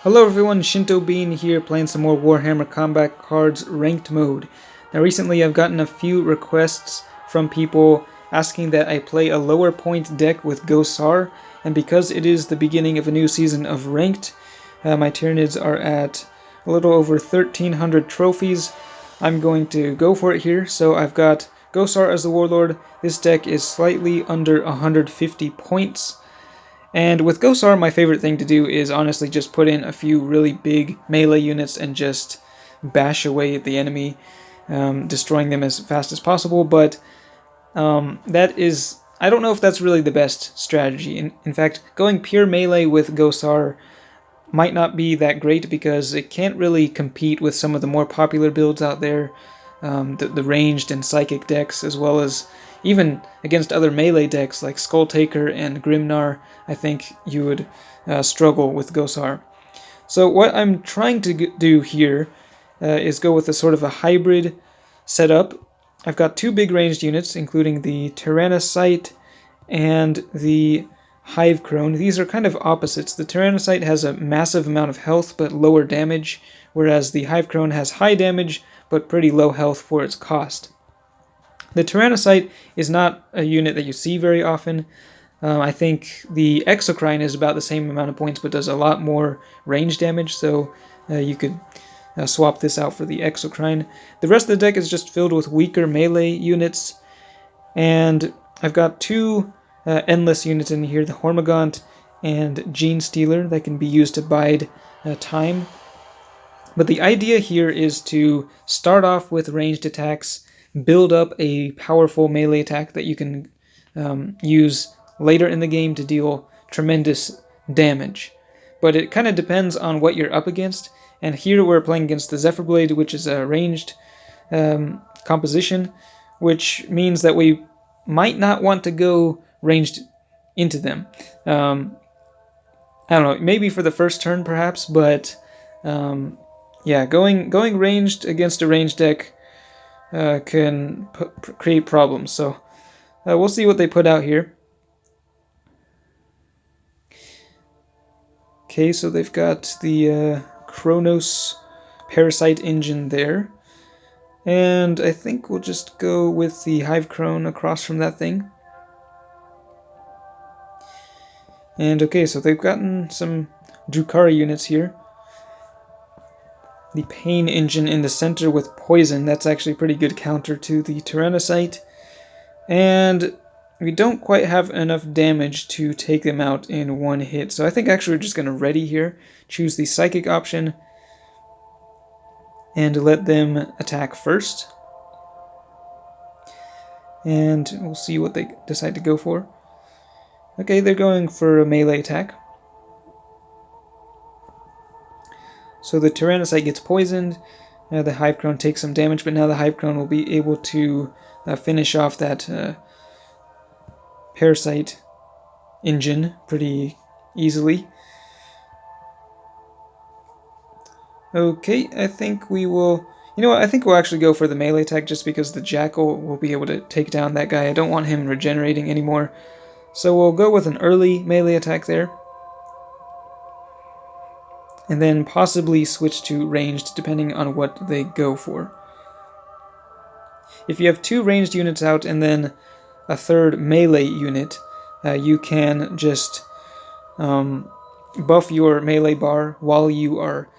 Hello everyone, Shinto Bean here playing some more Warhammer Combat Cards Ranked Mode. Now recently I've gotten a few requests from people asking that I play a lower point deck with Ghosar, and because it is the beginning of a new season of Ranked, my Tyranids are at a little over 1,300 trophies. I'm going to go for it here, so I've got Ghosar as the Warlord. This deck is slightly under 150 points. And with Ghosar, my favorite thing to do is honestly just put in a few really big melee units and just bash away at the enemy, destroying them as fast as possible, but that is... I don't know if that's really the best strategy. In fact, going pure melee with Ghosar might not be that great because it can't really compete with some of the more popular builds out there, the ranged and psychic decks, as well as even against other melee decks like Skulltaker and Grimnar. I think you would struggle with Ghosar. So what I'm trying to do here is go with a sort of a hybrid setup. I've got two big ranged units, including the Tyrannocyte and the Hive Crone. These are kind of opposites. The Tyrannocyte has a massive amount of health but lower damage, whereas the Hive Crone has high damage but pretty low health for its cost. The Tyrannocyte is not a unit that you see very often. I think the Exocrine is about the same amount of points but does a lot more range damage, so you could swap this out for the Exocrine. The rest of the deck is just filled with weaker melee units, and I've got two endless units in here, the Hormigaunt and Gene Stealer, that can be used to bide time. But the idea here is to start off with ranged attacks, build up a powerful melee attack that you can use later in the game to deal tremendous damage. But it kind of depends on what you're up against, and here we're playing against the Zephyr Blade, which is a ranged composition, which means that we might not want to go ranged into them. I don't know, maybe for the first turn perhaps, but yeah, going ranged against a ranged deck can create problems. So we'll see what they put out here. Okay, so they've got the Kronos Parasite engine there. And I think we'll just go with the Hive Crone across from that thing. And okay, so they've gotten some Drukhari units here. The Pain engine in the center with Poison, that's actually a pretty good counter to the Tyrannocyte. And we don't quite have enough damage to take them out in one hit, so I think actually we're just going to ready here, choose the Psychic option, and let them attack first. And we'll see what they decide to go for. Okay, they're going for a melee attack. So the Tyrannocyte gets poisoned, the Hive Crone takes some damage, but now the Hive Crone will be able to finish off that Parasite engine pretty easily. Okay, I think we will... You know what, I think we'll actually go for the melee attack just because the Jackal will be able to take down that guy. I don't want him regenerating anymore. So we'll go with an early melee attack there. And then possibly switch to ranged depending on what they go for. If you have two ranged units out and then a third melee unit, you can just buff your melee bar while you are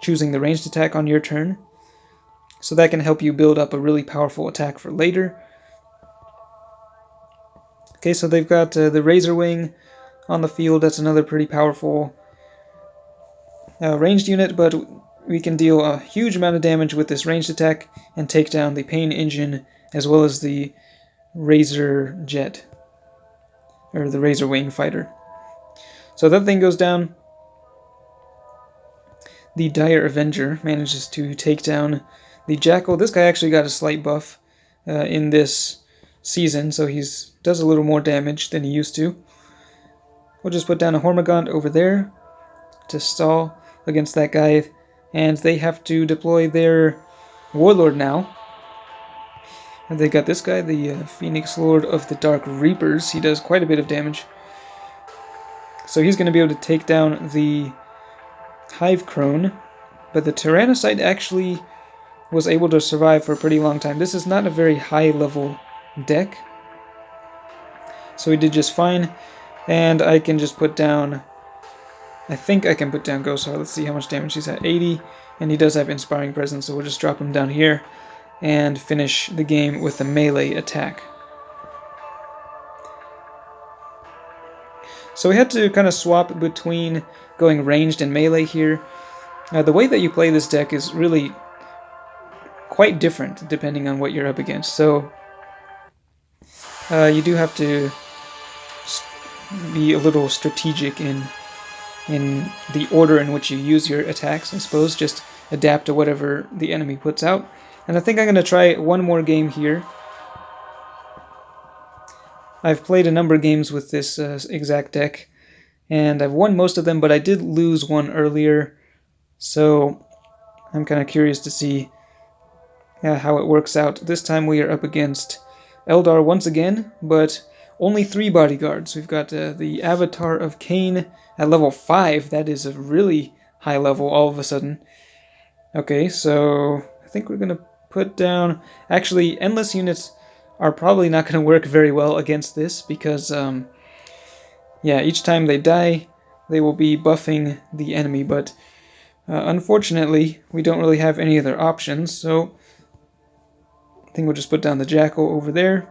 choosing the ranged attack on your turn. So that can help you build up a really powerful attack for later. Okay, so they've got the Razor Wing on the field. That's another pretty powerful ranged unit, but we can deal a huge amount of damage with this ranged attack and take down the Pain engine as well as the Razor Jet, or the Razor Wing fighter. So that thing goes down. The Dire Avenger manages to take down the Jackal. This guy actually got a slight buff in this season, so he does a little more damage than he used to. We'll just put down a Hormigaunt over there to stall against that guy, and they have to deploy their Warlord now. And they got this guy, the Phoenix Lord of the Dark Reapers. He does quite a bit of damage. So he's going to be able to take down the Hive Crone, but the Tyrannocyte actually was able to survive for a pretty long time. This is not a very high level deck, so he did just fine, and I can just put down, I think I can put down Ghosar. Let's see how much damage he's at, 80, and he does have Inspiring Presence, so we'll just drop him down here and finish the game with a melee attack. So we had to kind of swap between going ranged and melee here. The way that you play this deck is really quite different depending on what you're up against. So you do have to be a little strategic in the order in which you use your attacks, I suppose. Just adapt to whatever the enemy puts out. And I think I'm going to try one more game here. I've played a number of games with this exact deck, and I've won most of them, but I did lose one earlier, so I'm kind of curious to see how it works out. This time we are up against Eldar once again, but only 3 bodyguards. We've got the Avatar of Khaine at level 5. That is a really high level all of a sudden. Okay, so I think we're going to put down... Actually, endless units are probably not going to work very well against this, because, yeah, each time they die, they will be buffing the enemy, but unfortunately, we don't really have any other options, so I think we'll just put down the Jackal over there.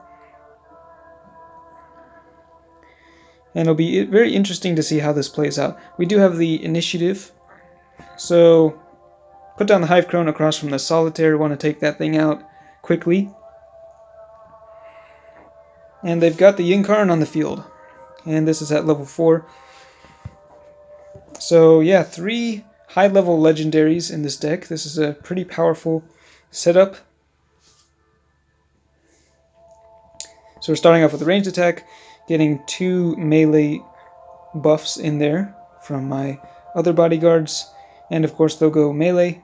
And it'll be very interesting to see how this plays out. We do have the initiative, so put down the Hive Crone across from the Solitaire. Want to take that thing out quickly. And they've got the Yinkarn on the field, and this is at level 4. So yeah, 3 high-level legendaries in this deck. This is a pretty powerful setup. So we're starting off with a ranged attack, getting 2 melee buffs in there from my other bodyguards, and of course they'll go melee.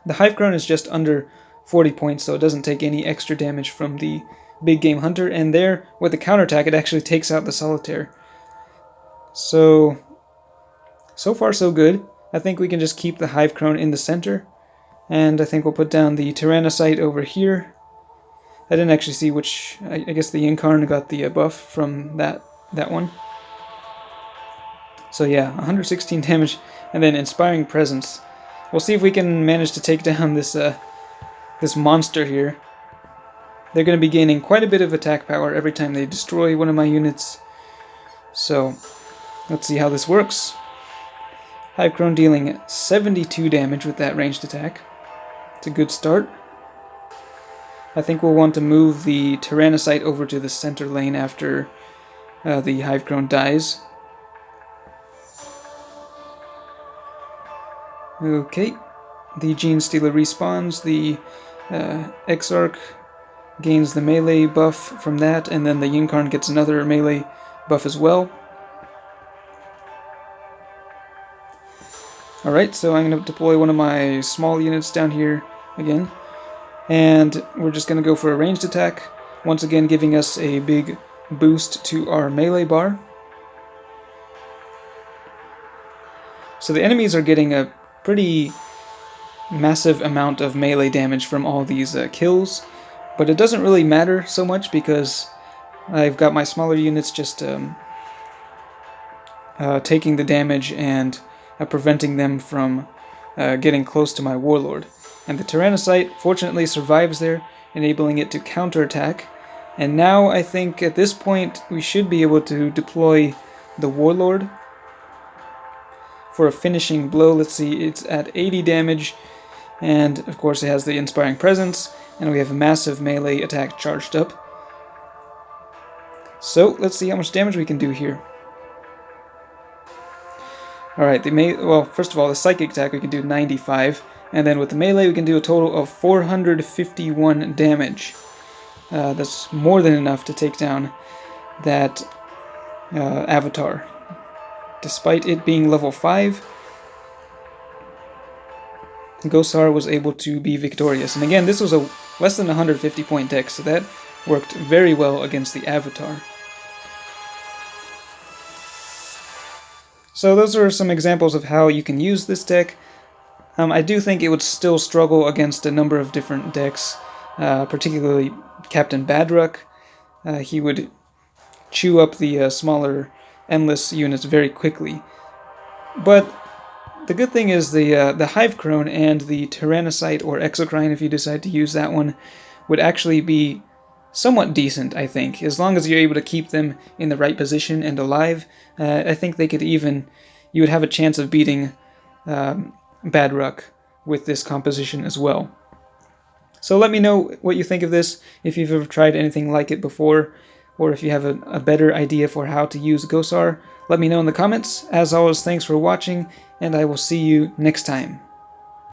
The Hive Crone is just under 40 points, so it doesn't take any extra damage from the big game hunter, and there, with the counterattack, it actually takes out the Solitaire. So far so good. I think we can just keep the Hive Crone in the center, and I think we'll put down the Tyrannocyte over here. I didn't actually see which... I guess the Yinkarn got the buff from that one. So yeah, 116 damage, and then Inspiring Presence. We'll see if we can manage to take down this monster here. They're going to be gaining quite a bit of attack power every time they destroy one of my units. So let's see how this works. Hive Crone dealing 72 damage with that ranged attack. It's a good start. I think we'll want to move the Tyrannocyte over to the center lane after the Hive Crone dies. Okay, the Gene Stealer respawns, the Exarch gains the melee buff from that, and then the Yinkarn gets another melee buff as well. Alright, so I'm going to deploy one of my small units down here again, and we're just going to go for a ranged attack, once again giving us a big boost to our melee bar. So the enemies are getting a pretty massive amount of melee damage from all these kills, but it doesn't really matter so much because I've got my smaller units just taking the damage and preventing them from getting close to my Warlord. And the Tyrannocyte fortunately survives there, enabling it to counterattack. And now I think at this point we should be able to deploy the Warlord for a finishing blow. Let's see, it's at 80 damage, and of course it has the Inspiring Presence, and we have a massive melee attack charged up. So let's see how much damage we can do here. Alright, well, first of all, the Psychic attack we can do 95, and then with the melee we can do a total of 451 damage. That's more than enough to take down that Avatar. Despite it being level 5, Ghosar was able to be victorious. And again, this was a less than 150 point deck, so that worked very well against the Avatar. So those are some examples of how you can use this deck. I do think it would still struggle against a number of different decks, particularly Captain Badruck. He would chew up the smaller endless units very quickly. But the good thing is the Hive Crone and the Tyrannocyte or Exocrine, if you decide to use that one, would actually be somewhat decent, I think. As long as you're able to keep them in the right position and alive, I think they could even... you would have a chance of beating Badruck with this composition as well. So let me know what you think of this, if you've ever tried anything like it before, or if you have a better idea for how to use Ghosar. Let me know in the comments. As always, thanks for watching, and I will see you next time.